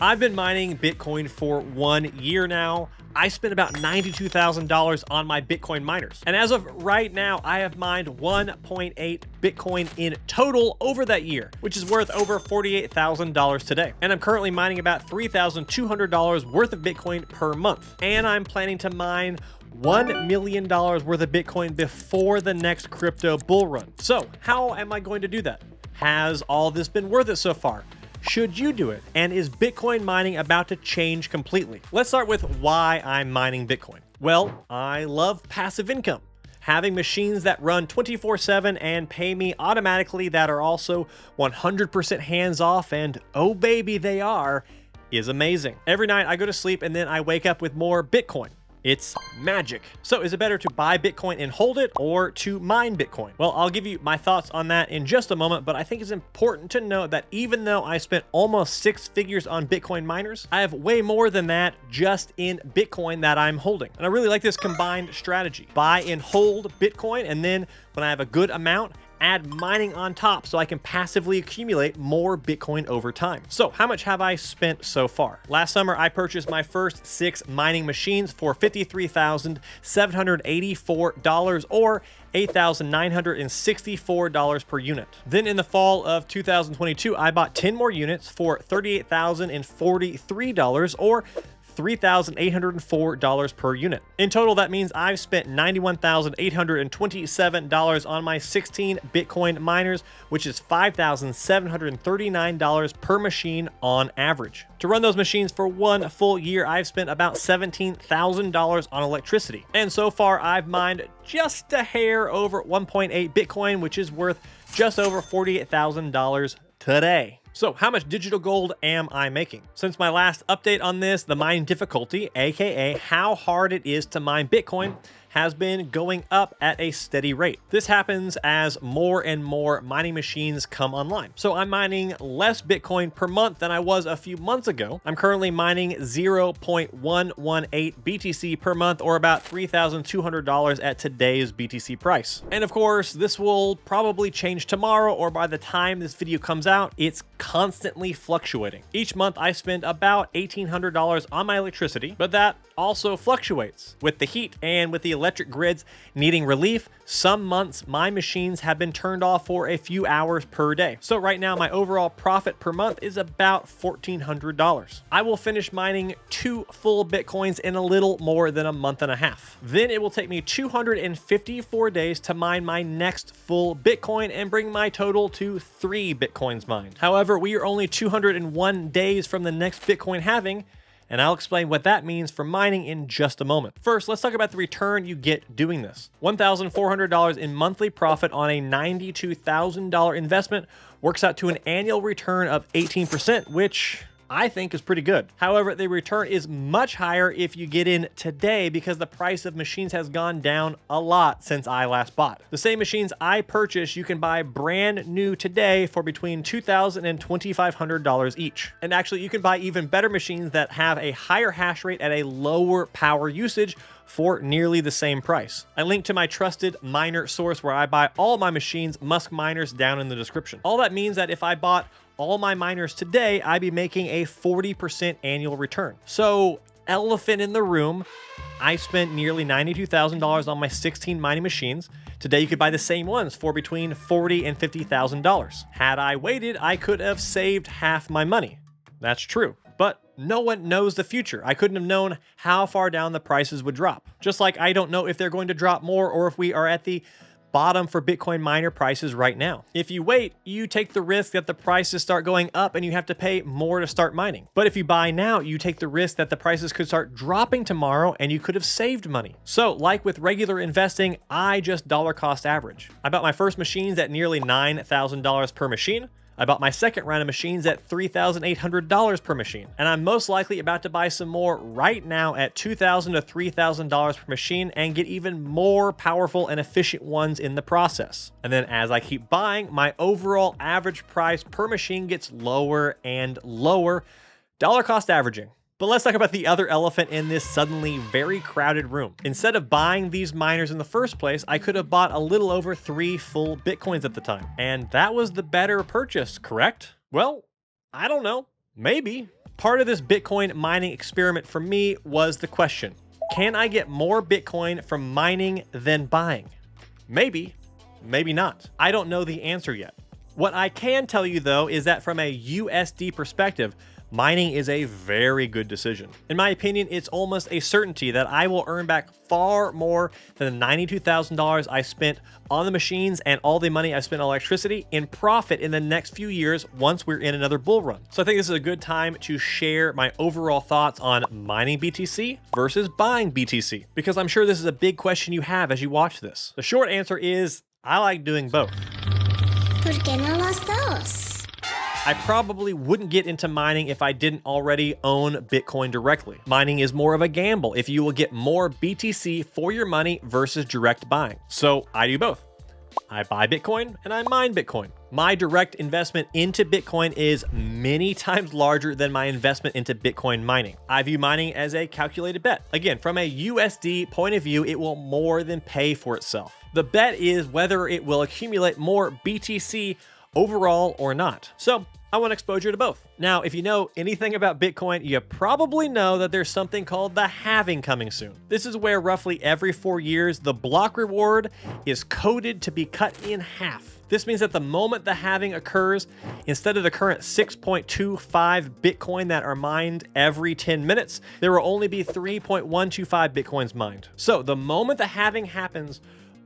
I've been mining Bitcoin for 1 year now. I spent about $92,000 on my Bitcoin miners. And as of right now, I have mined 1.8 Bitcoin in total over that year, which is worth over $48,000 today. And I'm currently mining about $3,200 worth of Bitcoin per month. And I'm planning to mine $1 million worth of Bitcoin before the next crypto bull run. So how am I going to do that? Has all this been worth it so far? Should you do it? And is Bitcoin mining about to change completely? Let's start with why I'm mining Bitcoin. Well, I love passive income. Having machines that run 24/7 and pay me automatically that are also 100% hands off, and oh baby they are, is amazing. Every night I go to sleep and then I wake up with more Bitcoin. It's magic. So is it better to buy Bitcoin and hold it or to mine Bitcoin? Well, I'll give you my thoughts on that in just a moment, but I think it's important to note that even though I spent almost 6 figures on Bitcoin miners, I have way more than that just in Bitcoin that I'm holding. And I really like this combined strategy. Buy and hold Bitcoin, and then when I have a good amount, add mining on top so I can passively accumulate more Bitcoin over time. So how much have I spent so far? Last summer, I purchased my first 6 mining machines for $53,784 or $8,964 per unit. Then in the fall of 2022, I bought 10 more units for $38,043 or $3,804 per unit. In total, that means I've spent $91,827 on my 16 Bitcoin miners, which is $5,739 per machine on average. To run those machines for 1 full year, I've spent about $17,000 on electricity. And so far, I've mined just a hair over 1.8 Bitcoin, which is worth just over $48,000 today. So how much digital gold am I making? Since my last update on this, the mine difficulty, aka how hard it is to mine Bitcoin, has been going up at a steady rate. This happens as more and more mining machines come online. So I'm mining less Bitcoin per month than I was a few months ago. I'm currently mining 0.118 BTC per month, or about $3,200 at today's BTC price. And of course, this will probably change tomorrow, or by the time this video comes out, it's constantly fluctuating. Each month I spend about $1,800 on my electricity, but that also fluctuates with the heat and with the electric grids needing relief. Some months my machines have been turned off for a few hours per day. So right now my overall profit per month is about $1,400. I will finish mining 2 full Bitcoins in a little more than a month and a half. Then it will take me 254 days to mine my next full Bitcoin and bring my total to 3 Bitcoins mined. However, we are only 201 days from the next Bitcoin halving, and I'll explain what that means for mining in just a moment. First, let's talk about the return you get doing this. $1,400 in monthly profit on a $92,000 investment works out to an annual return of 18%, which I think is pretty good. However, the return is much higher if you get in today because the price of machines has gone down a lot since I last bought. The same machines I purchased, you can buy brand new today for between $2,000 and $2,500 each. And actually, you can buy even better machines that have a higher hash rate at a lower power usage for nearly the same price. I link to my trusted miner source where I buy all my machines, Musk Miners, down in the description. All that means that if I bought all my miners today, I'd be making a 40% annual return. So, elephant in the room, I spent nearly $92,000 on my 16 mining machines. Today, you could buy the same ones for between $40,000 and $50,000. Had I waited, I could have saved half my money. That's true. But no one knows the future. I couldn't have known how far down the prices would drop. Just like I don't know if they're going to drop more or if we are at the bottom for Bitcoin miner prices right now. If you wait, you take the risk that the prices start going up and you have to pay more to start mining. But if you buy now, you take the risk that the prices could start dropping tomorrow and you could have saved money. So like with regular investing, I just dollar cost average. I bought my first machines at nearly $9,000 per machine. I bought my second round of machines at $3,800 per machine, and I'm most likely about to buy some more right now at $2,000 to $3,000 per machine and get even more powerful and efficient ones in the process. And then as I keep buying, my overall average price per machine gets lower and lower, dollar cost averaging. But let's talk about the other elephant in this suddenly very crowded room. Instead of buying these miners in the first place, I could have bought a little over 3 full Bitcoins at the time. And that was the better purchase, correct? Well, I don't know. Maybe. Part of this Bitcoin mining experiment for me was the question, can I get more Bitcoin from mining than buying? Maybe, maybe not. I don't know the answer yet. What I can tell you though is that from a USD perspective, mining is a very good decision. In my opinion, it's almost a certainty that I will earn back far more than the $92,000 I spent on the machines and all the money I spent on electricity in profit in the next few years once we're in another bull run. So I think this is a good time to share my overall thoughts on mining BTC versus buying BTC, because I'm sure this is a big question you have as you watch this. The short answer is I like doing both. ¿Por qué no los dos? I probably wouldn't get into mining if I didn't already own Bitcoin directly. Mining is more of a gamble if you will get more BTC for your money versus direct buying. So I do both. I buy Bitcoin and I mine Bitcoin. My direct investment into Bitcoin is many times larger than my investment into Bitcoin mining. I view mining as a calculated bet. Again, from a USD point of view, it will more than pay for itself. The bet is whether it will accumulate more BTC overall or not. So I want exposure to both. Now, if you know anything about Bitcoin, you probably know that there's something called the halving coming soon. This is where roughly every 4 years, the block reward is coded to be cut in half. This means that the moment the halving occurs, instead of the current 6.25 Bitcoin that are mined every 10 minutes, there will only be 3.125 Bitcoins mined. So the moment the halving happens,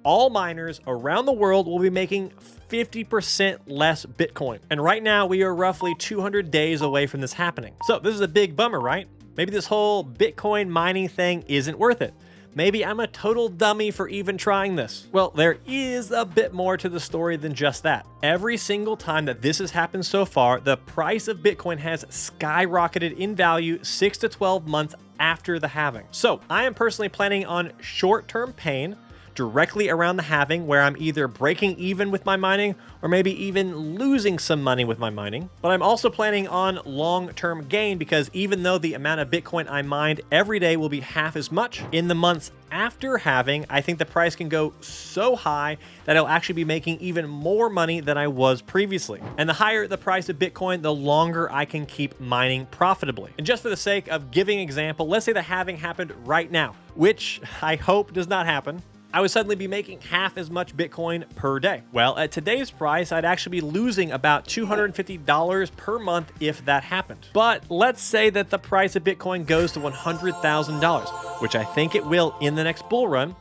all miners around the world will be making 50% less Bitcoin. And right now we are roughly 200 days away from this happening. So this is a big bummer, right? Maybe this whole Bitcoin mining thing isn't worth it. Maybe I'm a total dummy for even trying this. Well, there is a bit more to the story than just that. Every single time that this has happened so far, the price of Bitcoin has skyrocketed in value 6 to 12 months after the halving. So I am personally planning on short-term pain directly around the halving, where I'm either breaking even with my mining or maybe even losing some money with my mining. But I'm also planning on long-term gain, because even though the amount of Bitcoin I mined every day will be half as much, in the months after halving, I think the price can go so high that I'll actually be making even more money than I was previously. And the higher the price of Bitcoin, the longer I can keep mining profitably. And just for the sake of giving an example, let's say the halving happened right now, which I hope does not happen. I would suddenly be making half as much Bitcoin per day. Well, at today's price, I'd actually be losing about $250 per month if that happened. But let's say that the price of Bitcoin goes to $100,000, which I think it will in the next bull run.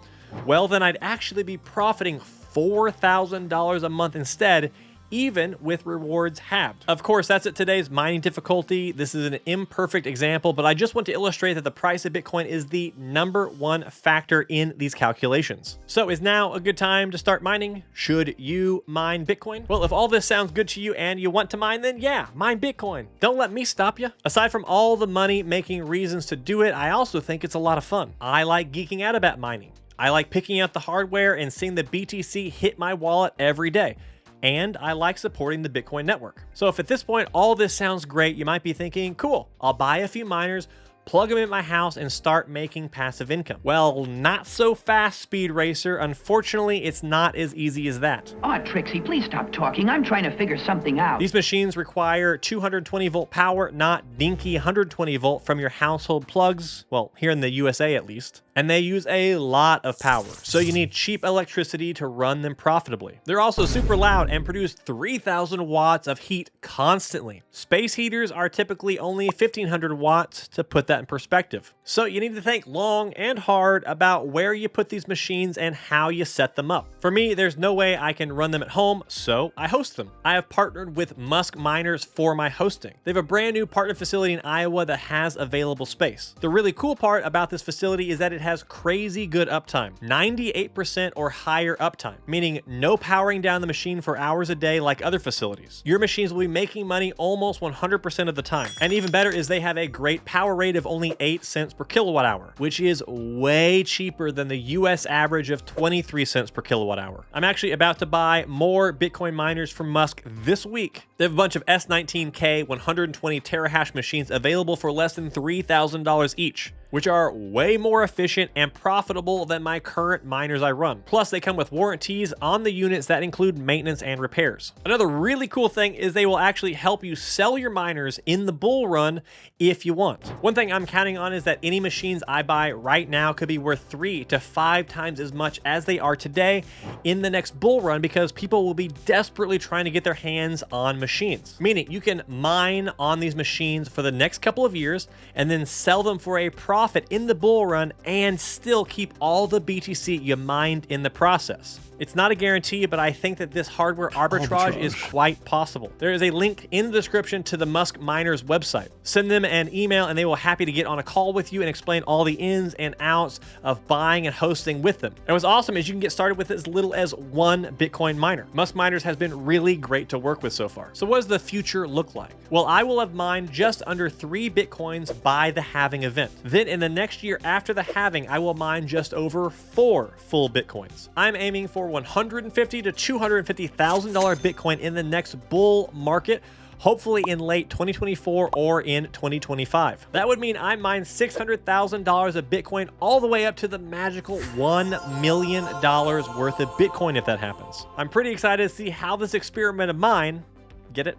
Well, then I'd actually be profiting $4,000 a month instead, even with rewards halved. Of course, that's at today's mining difficulty. This is an imperfect example, but I just want to illustrate that the price of Bitcoin is the #1 factor in these calculations. So is now a good time to start mining? Should you mine Bitcoin? Well, if all this sounds good to you and you want to mine, then yeah, mine Bitcoin. Don't let me stop you. Aside from all the money-making reasons to do it, I also think it's a lot of fun. I like geeking out about mining. I like picking out the hardware and seeing the BTC hit my wallet every day. And I like supporting the Bitcoin network. So if at this point all this sounds great, you might be thinking, cool, I'll buy a few miners, plug them in my house, and start making passive income. Well, not so fast, Speed Racer. Unfortunately, it's not as easy as that. Aw, Trixie, please stop talking. I'm trying to figure something out. These machines require 220 volt power, not dinky 120 volt from your household plugs. Well, here in the USA at least. And they use a lot of power, so you need cheap electricity to run them profitably. They're also super loud and produce 3,000 watts of heat constantly. Space heaters are typically only 1,500 watts, to put that in perspective. So you need to think long and hard about where you put these machines and how you set them up. For me, there's no way I can run them at home, so I host them. I have partnered with Musk Miners for my hosting. They have a brand new partner facility in Iowa that has available space. The really cool part about this facility is that it has crazy good uptime, 98% or higher uptime, meaning no powering down the machine for hours a day like other facilities. Your machines will be making money almost 100% of the time. And even better is they have a great power rate of only 8 cents per kilowatt hour, which is way cheaper than the US average of 23 cents per kilowatt hour. I'm actually about to buy more Bitcoin miners from Musk this week. They have a bunch of S19K 120 terahash machines available for less than $3,000 each. which are way more efficient and profitable than my current miners I run. Plus, they come with warranties on the units that include maintenance and repairs. Another really cool thing is they will actually help you sell your miners in the bull run if you want. One thing I'm counting on is that any machines I buy right now could be worth 3 to 5 times as much as they are today in the next bull run, because people will be desperately trying to get their hands on machines. Meaning you can mine on these machines for the next couple of years and then sell them for a profit in the bull run and still keep all the BTC you mined in the process. It's not a guarantee, but I think that this hardware arbitrage is quite possible. There is a link in the description to the Musk Miners website. Send them an email and they will be happy to get on a call with you and explain all the ins and outs of buying and hosting with them. And what's awesome is you can get started with as little as 1 Bitcoin miner. Musk Miners has been really great to work with so far. So what does the future look like? Well, I will have mined just under 3 Bitcoins by the halving event. Then in the next year after the halving, I will mine just over 4 full Bitcoins. I'm aiming for $150,000 to $250,000 Bitcoin in the next bull market, hopefully in late 2024 or in 2025. That would mean I mine $600,000 of Bitcoin all the way up to the magical $1 million worth of Bitcoin if that happens. I'm pretty excited to see how this experiment of mine, get it,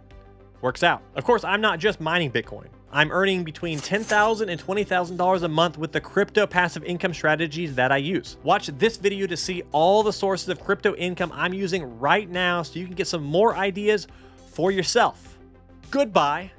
works out. Of course, I'm not just mining Bitcoin. I'm earning between $10,000 and $20,000 a month with the crypto passive income strategies that I use. Watch this video to see all the sources of crypto income I'm using right now so you can get some more ideas for yourself. Goodbye